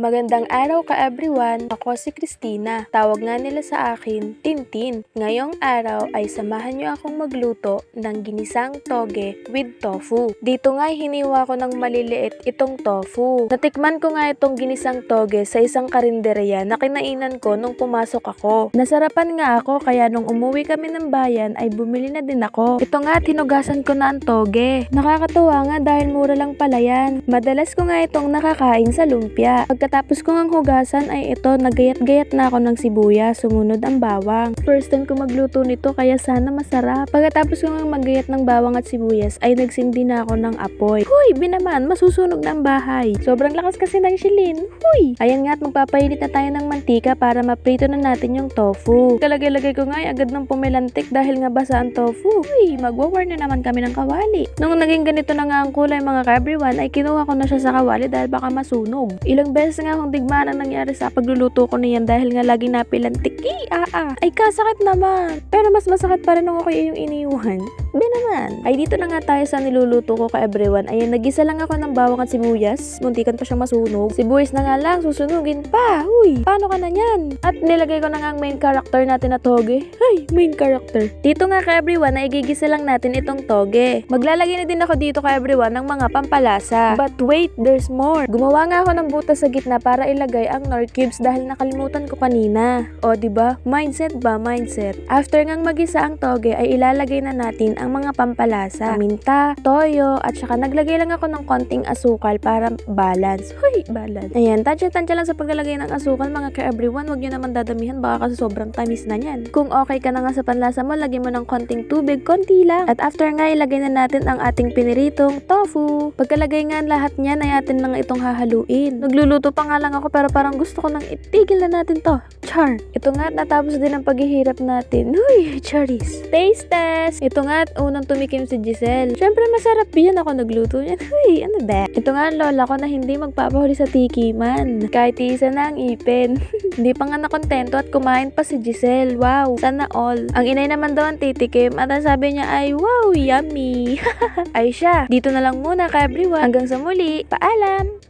Magandang araw ka everyone, ako si Christina. Tawag nga nila sa akin, Tintin. Ngayong araw ay samahan niyo akong magluto ng ginisang toge with tofu. Dito nga hiniwa ko ng maliliit itong tofu. Natikman ko nga itong ginisang toge sa isang karinderya na kinainan ko nung pumasok ako. Nasarapan nga ako kaya nung umuwi kami ng bayan ay bumili na din ako. Ito nga tinugasan ko na ang toge. Nakakatuwa nga dahil mura lang pala yan. Madalas ko nga itong nakakain sa lumpia. Pagkatapos ko ngang hugasan ay ito, nagayat-gayat na ako ng sibuyas, sumunod ang bawang. First time ko magluto nito kaya sana masarap. Pagkatapos ko ngang magayat ng bawang at sibuyas ay nagsindi na ako ng apoy. Huy, binaman, masusunog na ang bahay. Sobrang lakas kasi ng shilin. Huy! Ayan nga at magpapainit na tayo ng mantika para maprito na natin yung tofu. Kalagay-lagay ko nga ay agad ng pumilantik dahil nga basa ang tofu. Huy, magwawar na naman kami ng kawali. Nung naging ganito na nga ang kulay mga ka-everyone ay kinuha ko na siya sa kawali dahil baka masunog. Ilang beses nga akong digmaan ang nangyari sa pagluluto ko niyan dahil nga laging napilantik. Ay kasakit naman. Pero mas masakit pa rin nung ako yung iniwan. Naman. Ay dito na nga tayo sa niluluto ko ka everyone. Ayan, nagisa lang ako ng bawang at sibuyas. Muntikan pa siyang masunog. Sibuyas na nga lang, susunugin pa. Huy, paano ka na yan? At nilagay ko na nga ang main character natin na toge. Ay, main character. Dito nga ka everyone, na igigisa lang natin itong toge. Maglalagay na din ako dito ka everyone ng mga pampalasa. But wait, there's more. Gumawa nga ako ng butas sa gitna para ilagay ang nor cubes dahil nakalimutan ko kanina. O, diba? Mindset ba? Mindset. After ngang magisa ang toge, ay ilalagay na natin ang mga pampalasa, minta, toyo, at saka naglagay lang ako ng konting asukal para balance. Huy, balance. Ayan, tansya-tansya lang sa paglalagay ng asukal mga ka-everyone, huwag nyo naman dadamihan baka kasi sobrang tamis na yan. Kung okay ka na nga sa panlasa mo, lagyan mo ng konting tubig, konti lang. At after nga, ilagay na natin ang ating piniritong tofu. Pagkalagay nga lahat niyan ay atin lang itong hahaluin. Nagluluto pa nga lang ako pero parang gusto ko nang itigil na natin to. Char! Ito nga, natapos din ang paghihirap natin. Huy, charis! Taste test! Ito nga, unang tumikim si Giselle. Syempre masarap yan ako nagluto niyan. Huy, ano ba? Ito nga ang lola ko na hindi magpapahuli sa tikiman. Kahit isa na ang ipin. Hindi pa nga nakontento at kumain pa si Giselle. Wow, sana all. Ang inay naman daw ang titikim at ang sabi niya ay wow, yummy. Ay siya, dito na lang muna ka everyone. Hanggang sa muli. Paalam!